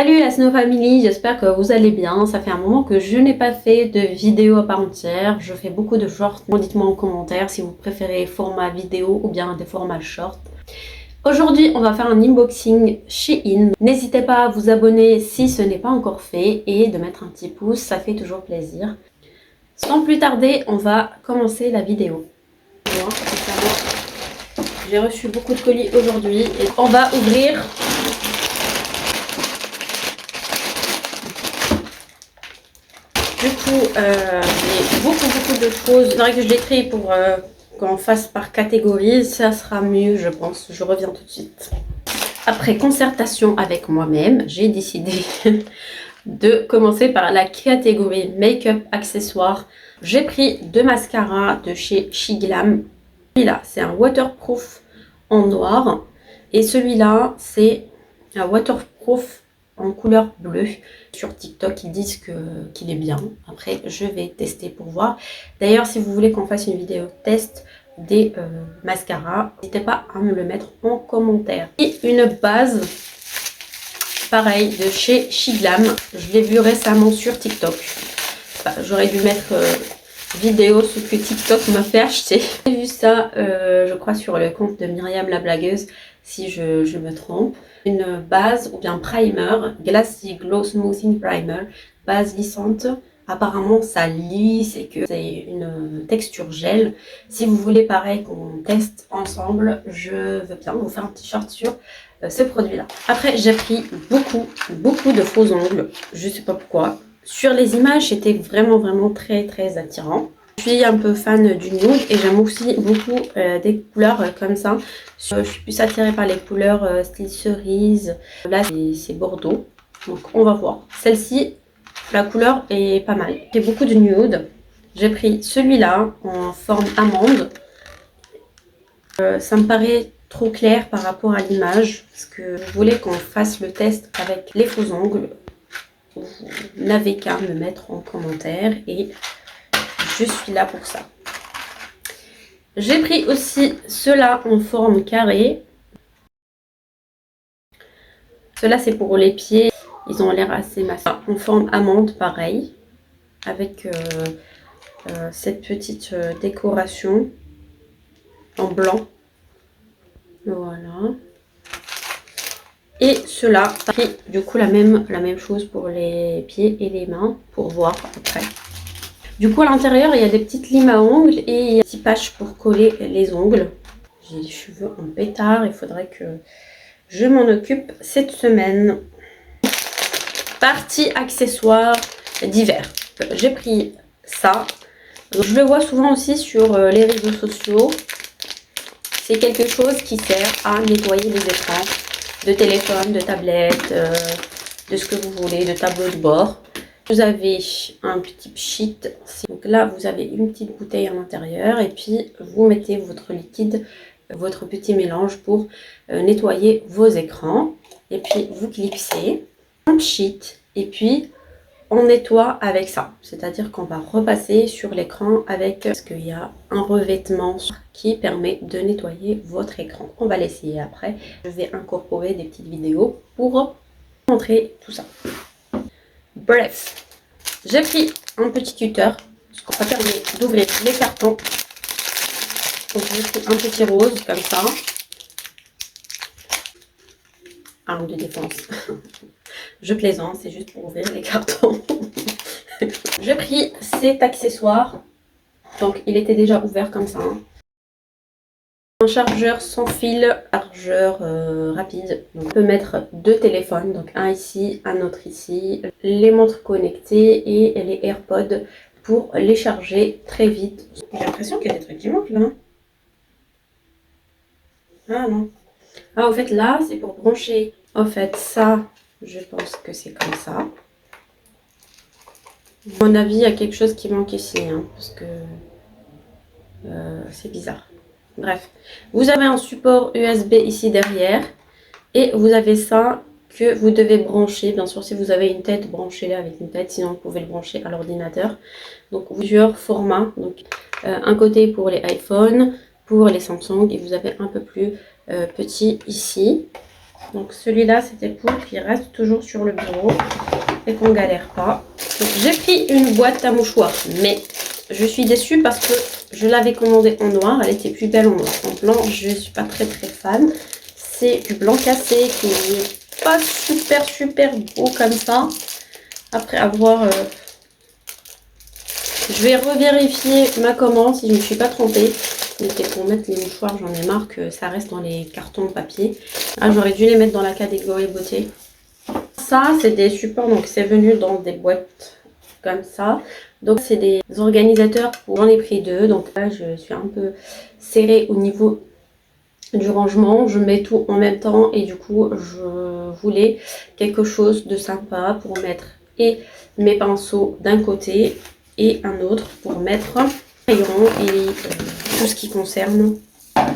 Salut la Snow Family, j'espère que vous allez bien. Ça fait un moment que je n'ai pas fait de vidéo à part entière. Je fais beaucoup de shorts. Dites-moi en commentaire si vous préférez format vidéo ou bien des formats shorts. Aujourd'hui, on va faire un unboxing Shein. N'hésitez pas à vous abonner si ce n'est pas encore fait et de mettre un petit pouce, ça fait toujours plaisir. Sans plus tarder, on va commencer la vidéo. Moi, j'ai reçu beaucoup de colis aujourd'hui et on va ouvrir. Du coup, j'ai beaucoup de choses. Il faudrait que je l'écris pour qu'on fasse par catégorie. Ça sera mieux, je pense. Je reviens tout de suite. Après concertation avec moi-même, j'ai décidé de commencer par la catégorie make-up accessoires. J'ai pris deux mascaras de chez Shiglam. Celui-là, c'est un waterproof en noir. Et celui-là, c'est un waterproof en couleur bleue. Sur TikTok, ils disent qu'il est bien. Après, je vais tester pour voir. D'ailleurs, si vous voulez qu'on fasse une vidéo test des mascaras, n'hésitez pas à me le mettre en commentaire. Et une base, pareil, de chez Shiglam. Je l'ai vu récemment sur TikTok. Enfin, j'aurais dû mettre vidéo ce que TikTok m'a fait acheter. J'ai vu ça, je crois, sur le compte de Myriam la blagueuse, si je me trompe. Une base ou bien primer, Glassy Glow Smoothing Primer, base lissante. Apparemment ça lisse et que c'est une texture gel. Si vous voulez pareil qu'on teste ensemble, je veux bien vous faire un petit short sur ce produit là. Après j'ai pris beaucoup de faux ongles, je sais pas pourquoi. Sur les images c'était vraiment très attirant. Je suis un peu fan du nude et j'aime aussi beaucoup des couleurs comme ça. Je suis plus attirée par les couleurs style cerise. Là c'est bordeaux, donc on va voir. Celle-ci, la couleur est pas mal. J'ai beaucoup de nude. J'ai pris celui-là en forme amande. Ça me paraît trop clair par rapport à l'image parce que je voulais qu'on fasse le test avec les faux ongles. Vous n'avez qu'à me mettre en commentaire et je suis là pour ça. J'ai pris aussi ceux-là en forme carrée. Ceux-là c'est pour les pieds. Ils ont l'air assez massifs. En forme amande pareil. Avec cette petite décoration en blanc. Voilà. Et ceux-là, du coup la même chose pour les pieds et les mains. Pour voir après. Du coup, à l'intérieur, il y a des petites limes à ongles et il y a des petits patchs pour coller les ongles. J'ai les cheveux en pétard, il faudrait que je m'en occupe cette semaine. Partie accessoires d'hiver. J'ai pris ça. Je le vois souvent aussi sur les réseaux sociaux. C'est quelque chose qui sert à nettoyer les écrans de téléphone, de tablette, de ce que vous voulez, de tableau de bord. Vous avez un petit pchit, donc là vous avez une petite bouteille à l'intérieur et puis vous mettez votre liquide, votre petit mélange pour nettoyer vos écrans. Et puis vous clipsez un pchit et puis on nettoie avec ça. C'est-à-dire qu'on va repasser sur l'écran avec, parce qu'il y a un revêtement qui permet de nettoyer votre écran. On va l'essayer après. Je vais incorporer des petites vidéos pour montrer tout ça. Bref, j'ai pris un petit tuteur, ce qu'on va permet d'ouvrir les cartons. Donc j'ai pris un petit rose comme ça. Arme de défense. Je plaisante, c'est juste pour ouvrir les cartons. J'ai pris cet accessoire. Donc il était déjà ouvert comme ça. Un chargeur sans fil, chargeur rapide. Donc, on peut mettre deux téléphones, donc un ici, un autre ici. Les montres connectées et les AirPods pour les charger très vite. J'ai l'impression qu'il y a des trucs qui manquent là. Ah non. Ah au fait là c'est pour brancher. En fait ça, je pense que c'est comme ça. À mon avis il y a quelque chose qui manque ici, hein, parce que c'est bizarre. Bref, vous avez un support USB ici derrière et vous avez ça que vous devez brancher. Bien sûr, si vous avez une tête, branchez-la avec une tête, sinon vous pouvez le brancher à l'ordinateur. Donc plusieurs formats, donc un côté pour les iPhones, pour les Samsung et vous avez un peu plus petit ici. Donc celui-là c'était pour qu'il reste toujours sur le bureau et qu'on galère pas. Donc j'ai pris une boîte à mouchoirs, mais je suis déçue parce que je l'avais commandée en noir. Elle était plus belle en noir. En blanc, je ne suis pas très fan. C'est du blanc cassé qui n'est pas super beau comme ça. Après avoir... je vais revérifier ma commande si je ne me suis pas trompée. C'était pour mettre les mouchoirs, j'en ai marre que ça reste dans les cartons de papier. Ah, j'aurais dû les mettre dans la catégorie beauté. Ça, c'est des supports, donc c'est venu dans des boîtes comme ça. Donc c'est des organisateurs, j'en ai pris 2. Donc là, je suis un peu serrée au niveau du rangement. Je mets tout en même temps et du coup, je voulais quelque chose de sympa pour mettre et mes pinceaux d'un côté et un autre pour mettre crayon et tout ce qui concerne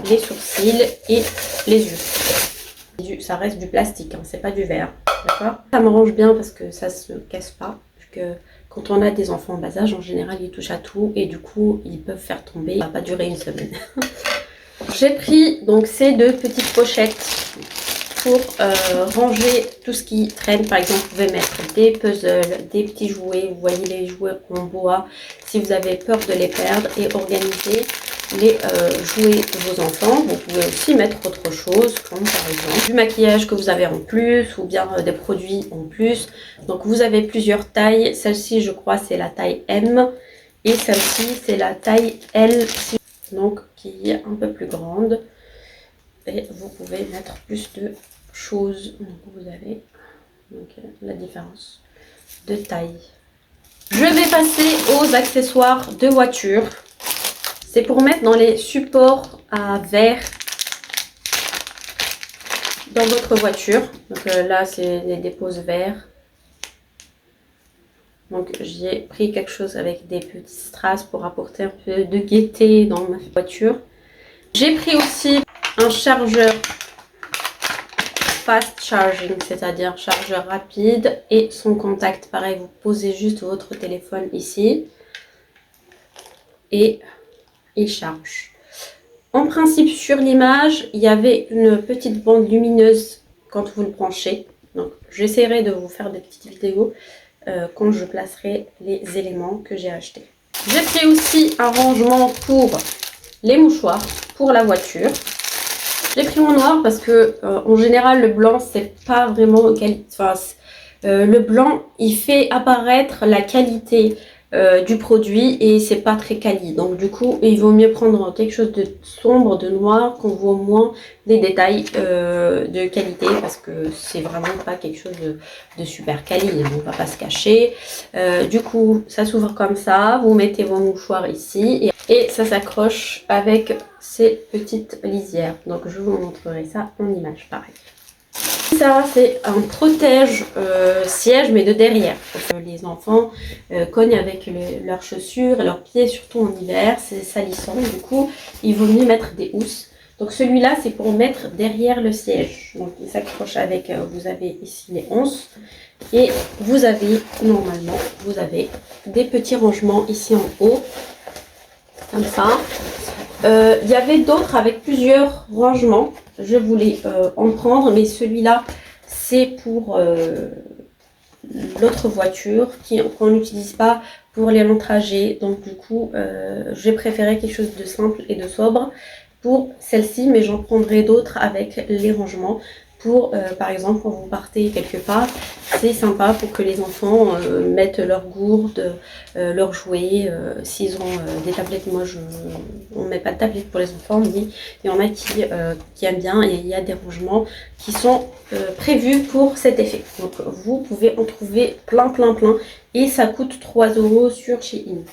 les sourcils et les yeux. Ça reste du plastique, hein, c'est pas du verre, d'accord? Ça m'arrange bien parce que ça se casse pas, vu que quand on a des enfants en bas âge, en général ils touchent à tout et du coup ils peuvent faire tomber, ça va pas durer une semaine. J'ai pris donc ces 2 petites pochettes pour ranger tout ce qui traîne. Par exemple, vous pouvez mettre des puzzles, des petits jouets, vous voyez les jouets en bois, si vous avez peur de les perdre, et organiser les jouets de vos enfants. Vous pouvez aussi mettre autre chose, comme par exemple du maquillage que vous avez en plus, ou bien des produits en plus. Donc vous avez plusieurs tailles. Celle-ci, je crois, c'est la taille M, et celle-ci, c'est la taille L, donc qui est un peu plus grande. Et vous pouvez mettre plus de choses. Donc vous avez donc, la différence de taille. Je vais passer aux accessoires de voiture. C'est pour mettre dans les supports à verre dans votre voiture. Donc là, c'est les déposes verres. Donc j'ai pris quelque chose avec des petits strass pour apporter un peu de gaieté dans ma voiture. J'ai pris aussi un chargeur fast charging, c'est-à-dire chargeur rapide, et son contact. Pareil, vous posez juste votre téléphone ici et il charge. En principe, sur l'image, il y avait une petite bande lumineuse quand vous le branchez. Donc j'essaierai de vous faire des petites vidéos quand je placerai les éléments que j'ai achetés. J'ai pris aussi un rangement pour les mouchoirs pour la voiture. J'ai pris en noir parce que en général le blanc c'est pas vraiment le blanc il fait apparaître la qualité du produit et c'est pas très quali. Donc du coup il vaut mieux prendre quelque chose de sombre, de noir, qu'on voit moins des détails de qualité, parce que c'est vraiment pas quelque chose de super quali, on va pas se cacher. Du coup ça s'ouvre comme ça, vous mettez vos mouchoirs ici et ça s'accroche avec ces petites lisières. Donc je vous montrerai ça en image pareil. Ça c'est un protège siège mais de derrière. Les enfants cognent avec leurs chaussures et leurs pieds, surtout en hiver, c'est salissant. Du coup il vaut mieux mettre des housses. Donc celui-là c'est pour mettre derrière le siège. Donc il s'accroche avec, vous avez ici les onces. Et vous avez, normalement, vous avez des petits rangements ici en haut. Comme ça. Il y avait d'autres avec plusieurs rangements. Je voulais en prendre, mais celui-là, c'est pour l'autre voiture qu'on n'utilise pas pour les longs trajets. Donc du coup, j'ai préféré quelque chose de simple et de sobre pour celle-ci, mais j'en prendrai d'autres avec les rangements. Pour, par exemple, quand vous partez quelque part, c'est sympa pour que les enfants mettent leurs gourdes, leurs jouets. S'ils ont des tablettes, moi on ne met pas de tablettes pour les enfants, mais il y en a qui aiment bien, et il y a des rangements qui sont prévus pour cet effet. Donc vous pouvez en trouver plein et ça coûte 3 € sur Shein.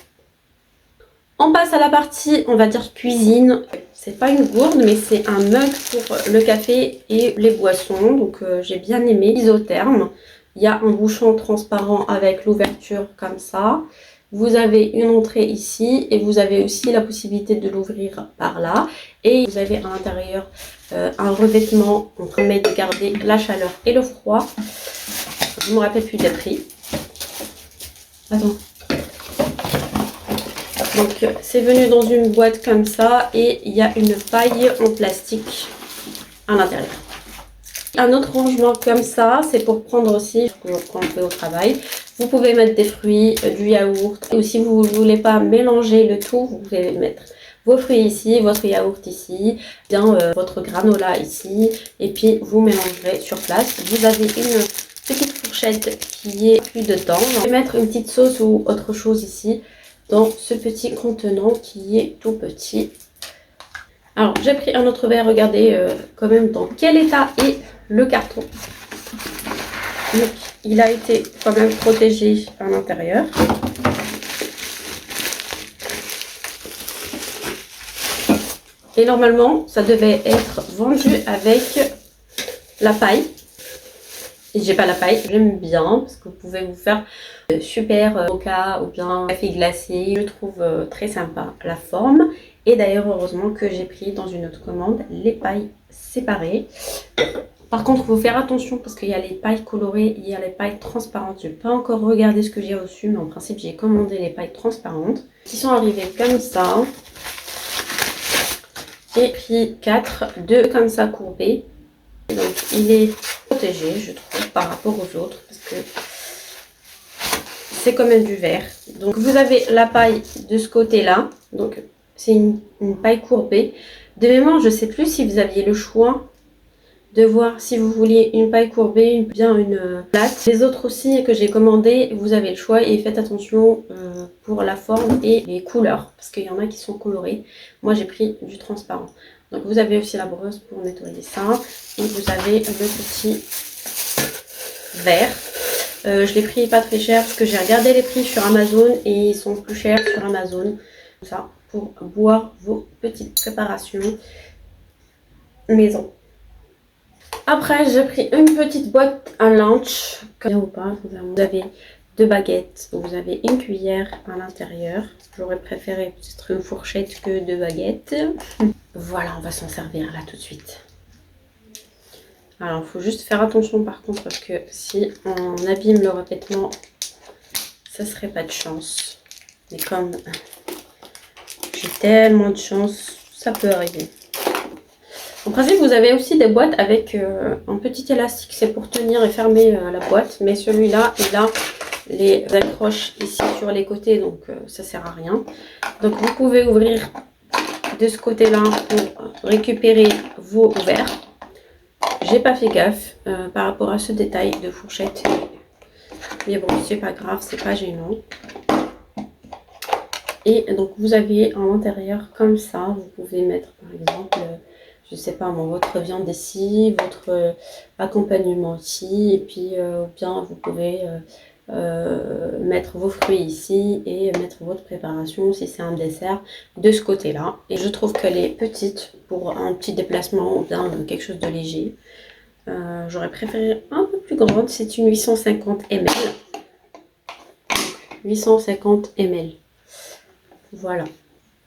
On passe à la partie, on va dire, cuisine. C'est pas une gourde, mais c'est un mug pour le café et les boissons. Donc j'ai bien aimé. Isotherme. Il y a un bouchon transparent avec l'ouverture comme ça. Vous avez une entrée ici et vous avez aussi la possibilité de l'ouvrir par là. Et vous avez à l'intérieur un revêtement qui permet de garder la chaleur et le froid. Je ne me rappelle plus des prix. Attends. Donc c'est venu dans une boîte comme ça et il y a une paille en plastique à l'intérieur. Un autre rangement comme ça, c'est pour prendre aussi quand on fait au travail. Vous pouvez mettre des fruits, du yaourt. Ou si vous ne voulez pas mélanger le tout, vous pouvez mettre vos fruits ici, votre yaourt ici, bien votre granola ici. Et puis vous mélangerez sur place. Vous avez une petite fourchette qui est plus dedans. Je vais mettre une petite sauce ou autre chose ici dans ce petit contenant qui est tout petit. Alors j'ai pris un autre verre, regardez quand même dans quel état est le carton. Donc il a été quand même protégé à l'intérieur. Et normalement ça devait être vendu avec la paille. Et j'ai pas la paille, j'aime bien parce que vous pouvez vous faire super mocha ou bien café glacé. Je trouve très sympa la forme. Et d'ailleurs heureusement que j'ai pris dans une autre commande les pailles séparées. Par contre il faut faire attention parce qu'il y a les pailles colorées, il y a les pailles transparentes. Je n'ai pas encore regardé ce que j'ai reçu, mais en principe j'ai commandé les pailles transparentes qui sont arrivées comme ça. J'ai pris 4, 2 comme ça courbés. Donc il est protégé je trouve par rapport aux autres parce que c'est quand même du verre. Donc vous avez la paille de ce côté là, donc c'est une paille courbée. De mémoire je ne sais plus si vous aviez le choix de voir si vous vouliez une paille courbée, bien une plate. Les autres aussi que j'ai commandé, vous avez le choix et faites attention pour la forme et les couleurs parce qu'il y en a qui sont colorés. Moi j'ai pris du transparent. Donc vous avez aussi la brosse pour nettoyer ça et vous avez le petit verre. Je l'ai pris pas très cher parce que j'ai regardé les prix sur Amazon et ils sont plus chers sur Amazon. Ça pour boire vos petites préparations maison. Après, j'ai pris une petite boîte à lunch. Bien ou pas, vous avez 2 baguettes, vous avez une cuillère à l'intérieur. J'aurais préféré peut-être une fourchette que 2 baguettes. Voilà, on va s'en servir là tout de suite. Alors, il faut juste faire attention par contre parce que si on abîme le revêtement, ça serait pas de chance. Mais comme j'ai tellement de chance, ça peut arriver. En principe, vous avez aussi des boîtes avec un petit élastique, c'est pour tenir et fermer la boîte. Mais celui-là, il a les accroches ici sur les côtés, donc ça sert à rien. Donc vous pouvez ouvrir de ce côté-là pour récupérer vos verres. J'ai pas fait gaffe par rapport à ce détail de fourchette. Mais bon, c'est pas grave, c'est pas gênant. Et donc vous avez à l'intérieur comme ça, vous pouvez mettre par exemple... je sais pas moi, votre viande ici, votre accompagnement ici, et puis bien vous pouvez mettre vos fruits ici et mettre votre préparation si c'est un dessert de ce côté là. Et je trouve qu'elle est petite pour un petit déplacement ou bien quelque chose de léger. J'aurais préféré un peu plus grande, c'est une 850 ml. 850 ml. Voilà.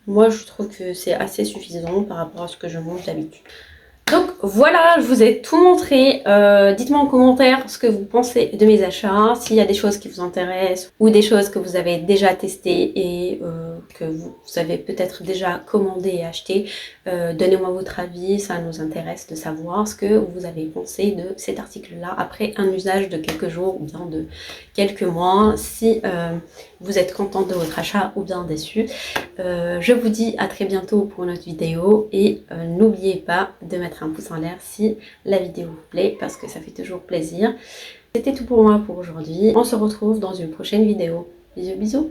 Moi, je trouve que c'est assez suffisant par rapport à ce que je mange d'habitude. Donc voilà, je vous ai tout montré. Dites-moi en commentaire ce que vous pensez de mes achats, s'il y a des choses qui vous intéressent ou des choses que vous avez déjà testées et que vous avez peut-être déjà commandé et acheté. Donnez-moi votre avis, ça nous intéresse de savoir ce que vous avez pensé de cet article-là après un usage de quelques jours ou bien de quelques mois. Si vous êtes content de votre achat ou bien déçu. Je vous dis à très bientôt pour une autre vidéo et n'oubliez pas de mettre un pouce en l'air si la vidéo vous plaît parce que ça fait toujours plaisir. C'était tout pour moi pour aujourd'hui. On se retrouve dans une prochaine vidéo. Bisous bisous.